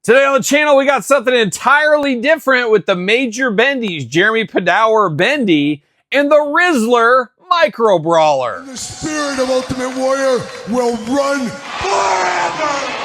Today on the channel, we got something entirely different with the Major Bendies, Jeremy Padawer Bendy, and the Rizzler Micro Brawler. The spirit of Ultimate Warrior will run forever!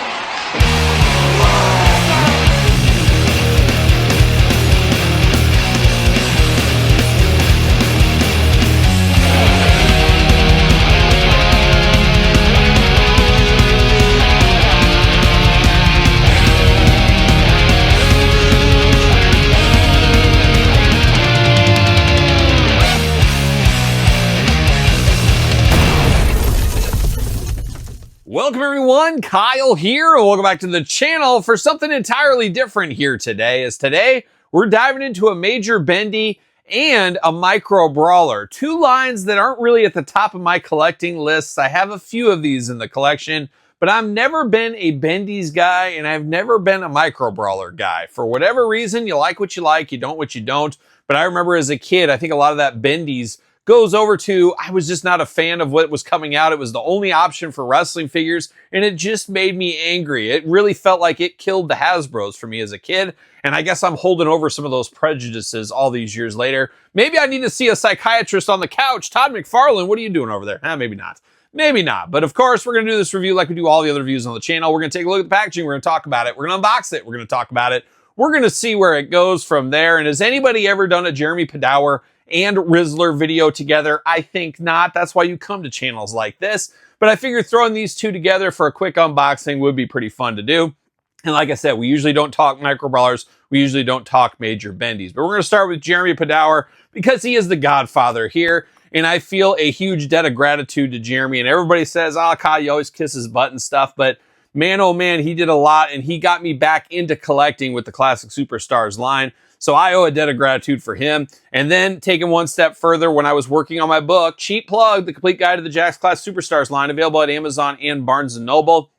Welcome everyone, Kyle here, and welcome back to the channel for something entirely different here today. As today, we're diving into a Major Bendy and a Micro Brawler. Two lines that aren't really at the top of my collecting lists. I have a few of these in the collection, but I've never been a Bendy's guy, and I've never been a Micro Brawler guy. For whatever reason, you like what you like, you don't what you don't. But I remember as a kid, I think a lot of that Bendy's goes over to, I was just not a fan of what was coming out. It was the only option for wrestling figures, and it just made me angry. It really felt like it killed the Hasbros for me as a kid, and I guess I'm holding over some of those prejudices all these years later. Maybe I need to see a psychiatrist on the couch. Todd McFarlane, what are you doing over there? Maybe not. Maybe not. But of course, we're going to do this review like we do all the other reviews on the channel. We're going to take a look at the packaging. We're going to talk about it. We're going to unbox it. We're going to talk about it. We're going to see where it goes from there. And has anybody ever done a Jeremy Padawer and Rizzler video together? I think not. That's why you come to channels like this. But I figured throwing these two together for a quick unboxing would be pretty fun to do. And like I said, we usually don't talk Micro Brawlers. We usually don't talk Major Bendies. But we're going to start with Jeremy Padawer because he is the godfather here. And I feel a huge debt of gratitude to Jeremy. And everybody says, oh, Kyle, you always kiss his butt and stuff. But man, oh man, he did a lot. And he got me back into collecting with the Classic Superstars line. So I owe a debt of gratitude for him. And then taking one step further, when I was working on my book, cheap plug, The Complete Guide to the Jakks Class Superstars line, available at Amazon and Barnes & Noble.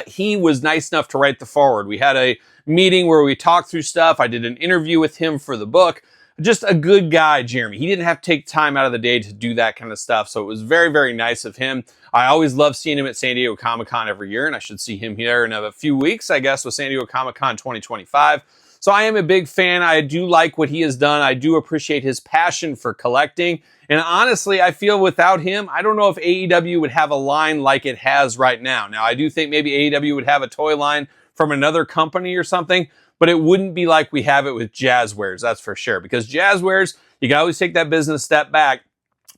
He was nice enough to write the foreword. We had a meeting where we talked through stuff. I did an interview with him for the book. Just a good guy, Jeremy. He didn't have to take time out of the day to do that kind of stuff. So it was very, very nice of him. I always love seeing him at San Diego Comic-Con every year, and I should see him here in a few weeks, I guess, with San Diego Comic-Con 2025. So I am a big fan. I do like what he has done. I do appreciate his passion for collecting. And honestly, I feel without him, I don't know if AEW would have a line like it has right now. Now, I do think maybe AEW would have a toy line from another company or something, but it wouldn't be like we have it with Jazzwares, that's for sure. Because Jazzwares, you can always take that business step back.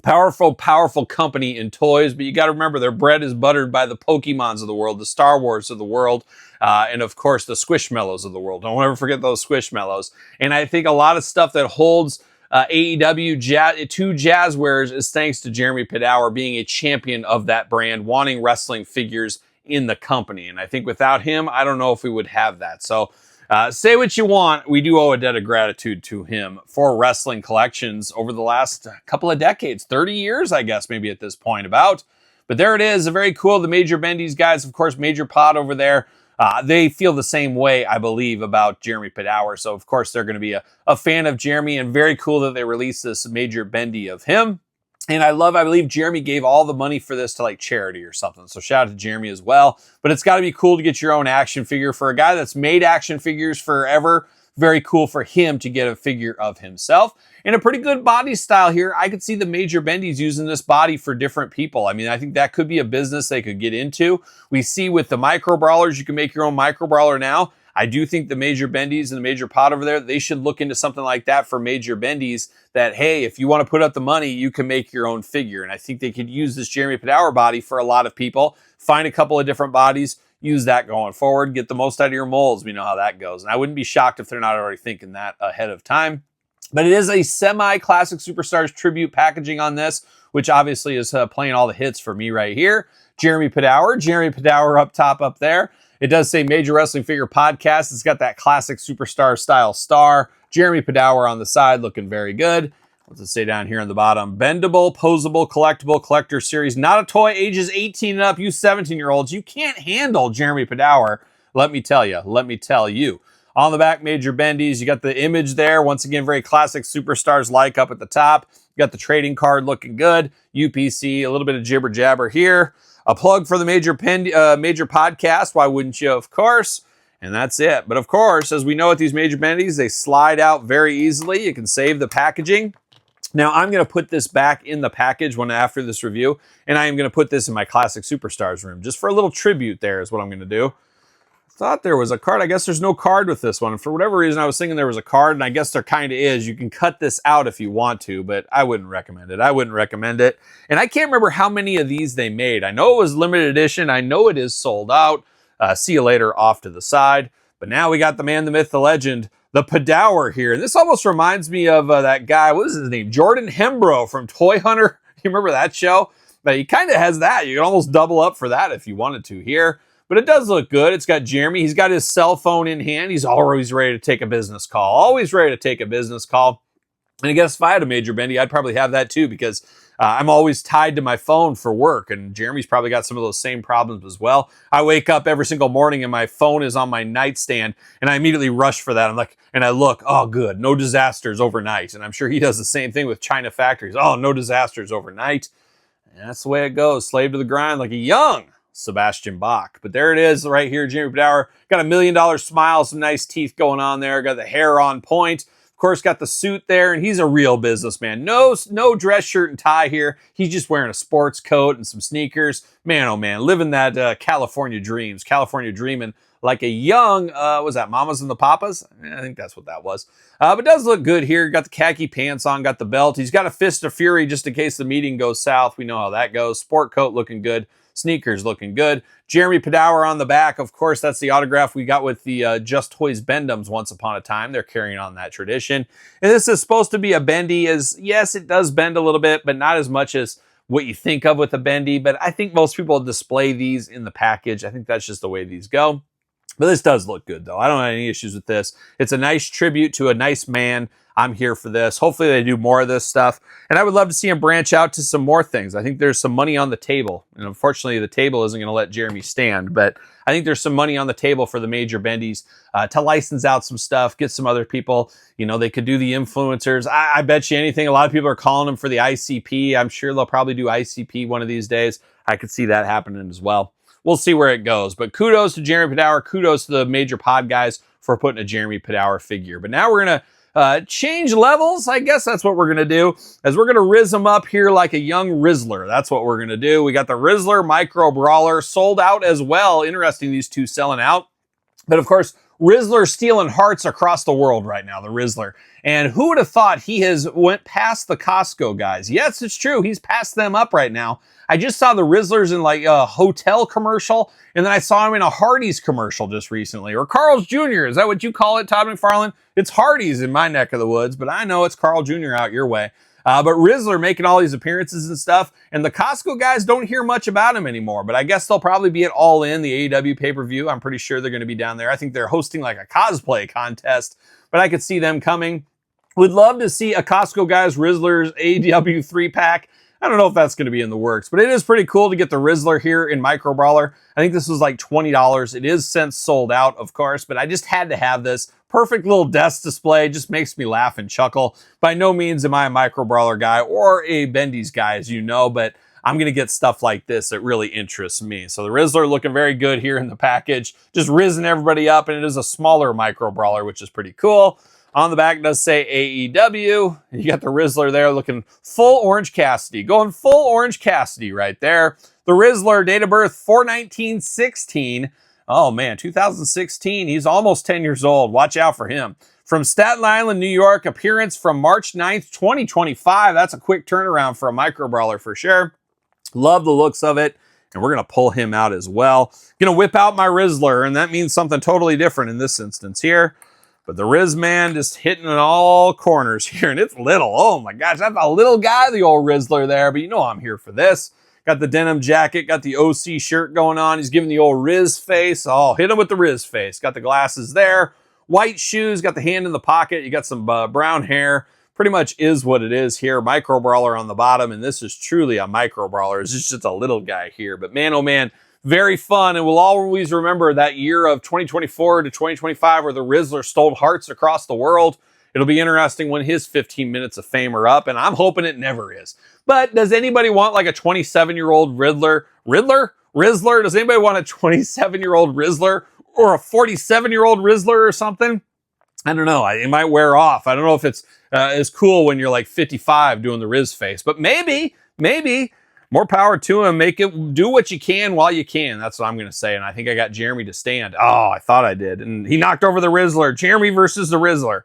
Powerful, powerful company in toys, but you got to remember their bread is buttered by the Pokemons of the world, the Star Wars of the world, and of course the Squishmallows of the world. Don't ever forget those Squishmallows. And I think a lot of stuff that holds AEW to Jazzwares is thanks to Jeremy Padawer being a champion of that brand, wanting wrestling figures in the company. And I think without him, I don't know if we would have that. So say what you want, we do owe a debt of gratitude to him for wrestling collections over the last couple of decades, 30 years, I guess, maybe at this point about. But there it is, very cool. The Major Bendies guys, of course, Major Pod over there, they feel the same way, I believe, about Jeremy Padawer. So, of course, they're going to be a fan of Jeremy, and very cool that they released this Major Bendy of him. And I believe Jeremy gave all the money for this to like charity or something. So shout out to Jeremy as well. But it's got to be cool to get your own action figure for a guy that's made action figures forever. Very cool for him to get a figure of himself. And a pretty good body style here. I could see the Major Bendies using this body for different people. I mean, I think that could be a business they could get into. We see with the Micro Brawlers, you can make your own Micro Brawler now. I do think the Major Bendies and the Major Pod over there, they should look into something like that for Major Bendies that, hey, if you want to put up the money, you can make your own figure. And I think they could use this Jeremy Padawer body for a lot of people. Find a couple of different bodies, use that going forward, get the most out of your molds. We know how that goes. And I wouldn't be shocked if they're not already thinking that ahead of time. But it is a semi-Classic Superstars tribute packaging on this, which obviously is playing all the hits for me right here. Jeremy Padawer up top up there. It does say Major Wrestling Figure Podcast. It's got that Classic Superstar style star. Jeremy Padawer on the side looking very good. What's it say down here on the bottom? Bendable, posable, collectible, collector series. Not a toy, ages 18 and up. You 17-year-olds, you can't handle Jeremy Padawer. Let me tell you. Let me tell you. On the back, Major Bendies. You got the image there. Once again, very Classic Superstars like up at the top. You got the trading card looking good. UPC, a little bit of jibber jabber here. A plug for the Major Podcast. Why wouldn't you? Of course. And that's it. But of course, as we know with these major bendies, they slide out very easily. You can save the packaging. Now, I'm going to put this back in the package after this review, and I am going to put this in my Classic Superstars room, just for a little tribute there is what I'm going to do. Thought there was a card. I guess there's no card with this one. For whatever reason, I was thinking there was a card, and I guess there kind of is. You can cut this out if you want to, but I wouldn't recommend it. I wouldn't recommend it. And I can't remember how many of these they made. I know it was limited edition. I know it is sold out. See you later off to the side. But now we got the man, the myth, the legend, the Padawer here. And this almost reminds me of that guy, what was his name? Jordan Hembrough from Toy Hunter. You remember that show? But he kind of has that. You can almost double up for that if you wanted to here. But it does look good. It's got Jeremy. He's got his cell phone in hand. He's always ready to take a business call. Always ready to take a business call. And I guess if I had a major bendy, I'd probably have that too, because I'm always tied to my phone for work. And Jeremy's probably got some of those same problems as well. I wake up every single morning and my phone is on my nightstand, and I immediately rush for that. I'm like, and I look, oh, good, no disasters overnight. And I'm sure he does the same thing with China factories. Oh, no disasters overnight. And that's the way it goes. Slave to the grind like a young Sebastian Bach. But there it is right here, Jeremy Padawer. Got $1 million smile, some nice teeth going on there. Got the hair on point. Of course, got the suit there, and he's a real businessman. No dress shirt and tie here. He's just wearing a sports coat and some sneakers. Man, oh man, living that California dreams. California dreaming like a young, was that Mamas and the Papas? I think that's what that was. But it does look good here. Got the khaki pants on, got the belt. He's got a fist of fury just in case the meeting goes south. We know how that goes. Sport coat looking good. Sneakers looking good. Jeremy Padawer on the back. Of course, that's the autograph we got with the Just Toys Bendums once upon a time. They're carrying on that tradition. And this is supposed to be a bendy. Yes, it does bend a little bit, but not as much as what you think of with a bendy. But I think most people display these in the package. I think that's just the way these go. But this does look good, though. I don't have any issues with this. It's a nice tribute to a nice man. I'm here for this. Hopefully they do more of this stuff. And I would love to see him branch out to some more things. I think there's some money on the table. And unfortunately, the table isn't going to let Jeremy stand. But I think there's some money on the table for the major bendies to license out some stuff, get some other people. You know, they could do the influencers. I bet you anything. A lot of people are calling them for the ICP. I'm sure they'll probably do ICP one of these days. I could see that happening as well. We'll see where it goes. But kudos to Jeremy Padawer. Kudos to the major pod guys for putting a Jeremy Padawer figure. But now we're going to change levels. I guess that's what we're going to do, as we're going to rizz them up here like a young Rizzler. That's what we're going to do. We got the Rizzler Micro Brawler sold out as well. Interesting, these two selling out. But of course, Rizzler stealing hearts across the world right now, the Rizzler. And who would have thought he went past the Costco guys? Yes, it's true. He's passed them up right now. I just saw the Rizzlers in like a hotel commercial, and then I saw him in a Hardee's commercial just recently. Or Carl's Jr. Is that what you call it, Todd McFarlane? It's Hardee's in my neck of the woods, but I know it's Carl Jr. out your way. But Rizzler making all these appearances and stuff, and the Costco guys don't hear much about him anymore, but I guess they'll probably be at All In, the AEW pay-per-view. I'm pretty sure they're going to be down there. I think they're hosting like a cosplay contest, but I could see them coming. Would love to see a Costco guys Rizzler's AEW 3-pack. I don't know if that's going to be in the works, but it is pretty cool to get the Rizzler here in Micro Brawler. I think this was like $20. It is since sold out, of course, but I just had to have this. Perfect little desk display. Just makes me laugh and chuckle. By no means am I a Micro Brawler guy or a Bendy's guy, as you know, but I'm going to get stuff like this that really interests me. So the Rizzler looking very good here in the package. Just rizzing everybody up, and it is a smaller Micro Brawler, which is pretty cool. On the back, it does say AEW. You got the Rizzler there looking full Orange Cassidy. Going full Orange Cassidy right there. The Rizzler, date of birth 4/19/16. Oh man, 2016. He's almost 10 years old. Watch out for him. From Staten Island, New York. Appearance from March 9th, 2025. That's a quick turnaround for a Micro Brawler for sure. Love the looks of it. And we're going to pull him out as well. Going to whip out my Rizzler, and that means something totally different in this instance here. But the Riz man just hitting in all corners here, and it's little. Oh my gosh, that's a little guy, the old Rizzler there, but you know I'm here for this. Got the denim jacket, got the OC shirt going on. He's giving the old Riz face. Oh, hit him with the Riz face. Got the glasses there. White shoes, got the hand in the pocket. You got some brown hair. Pretty much is what it is here. Micro Brawler on the bottom, and this is truly a Micro Brawler. It's just a little guy here, but man, oh man, very fun, and we'll always remember that year of 2024 to 2025 where the Rizzler stole hearts across the world. It'll be interesting when his 15 minutes of fame are up, and I'm hoping it never is. But does anybody want like a 27-year-old Rizzler? Rizzler? Does anybody want a 27-year-old Rizzler or a 47-year-old Rizzler or something, I don't know. It might wear off. I don't know if it's as cool when you're like 55 doing the Riz face, but maybe more power to him. Make it do what you can while you can. That's what I'm going to say. And I think I got Jeremy to stand. Oh, I thought I did. And he knocked over the Rizzler. Jeremy versus the Rizzler.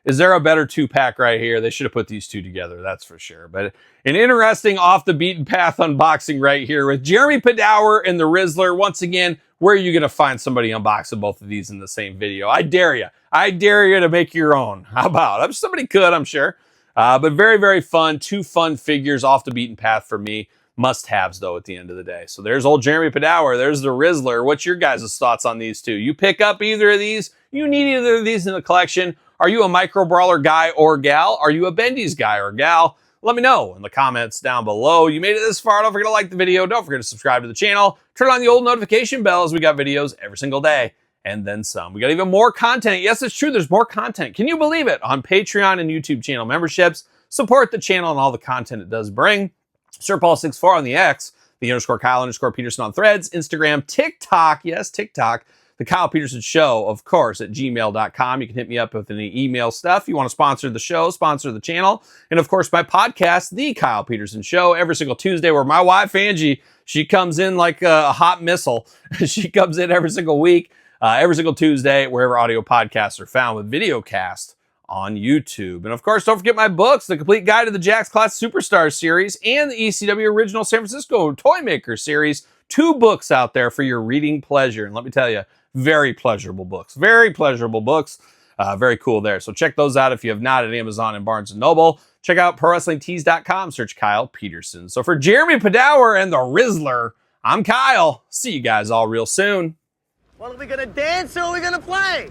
Is there a better two-pack right here? They should have put these two together. That's for sure. But an interesting off the beaten path unboxing right here with Jeremy Padawer and the Rizzler. Once again, where are you going to find somebody unboxing both of these in the same video? I dare you. I dare you to make your own. How about? Somebody could, I'm sure. But very, very fun. Two fun figures off the beaten path for me. Must-haves, though, at the end of the day. So there's old Jeremy Padawer. There's the Rizzler. What's your guys' thoughts on these two? You pick up either of these? You need either of these in the collection? Are you a micro brawler guy or gal? Are you a bendies guy or gal? Let me know in the comments down below. You made it this far. Don't forget to like the video. Don't forget to subscribe to the channel. Turn on the old notification bell as we got videos every single day. And then some. We got even more content. Yes, it's true. There's more content. Can you believe it? On Patreon and YouTube channel memberships. Support the channel and all the content it does bring. SirPaul64 on the X. The _Kyle_Peterson on Threads. Instagram. TikTok. Yes, TikTok. The Kyle Peterson Show, of course, at gmail.com. You can hit me up with any email stuff. You want to sponsor the show, sponsor the channel. And, of course, my podcast, The Kyle Peterson Show, every single Tuesday, where my wife, Angie, she comes in like a hot missile. She comes in every single week, every single Tuesday, wherever audio podcasts are found, with videocast on YouTube. And, of course, don't forget my books, The Complete Guide to the Jakks Class Superstars series and the ECW Original San Francisco Toy Maker series. 2 books out there for your reading pleasure. And let me tell you, very pleasurable books. Very pleasurable books. Very cool there. So check those out if you have not at Amazon and Barnes & Noble. Check out ProWrestlingTees.com. Search Kyle Peterson. So for Jeremy Padawer and the Rizzler, I'm Kyle. See you guys all real soon. Well, are we going to dance or are we going to play?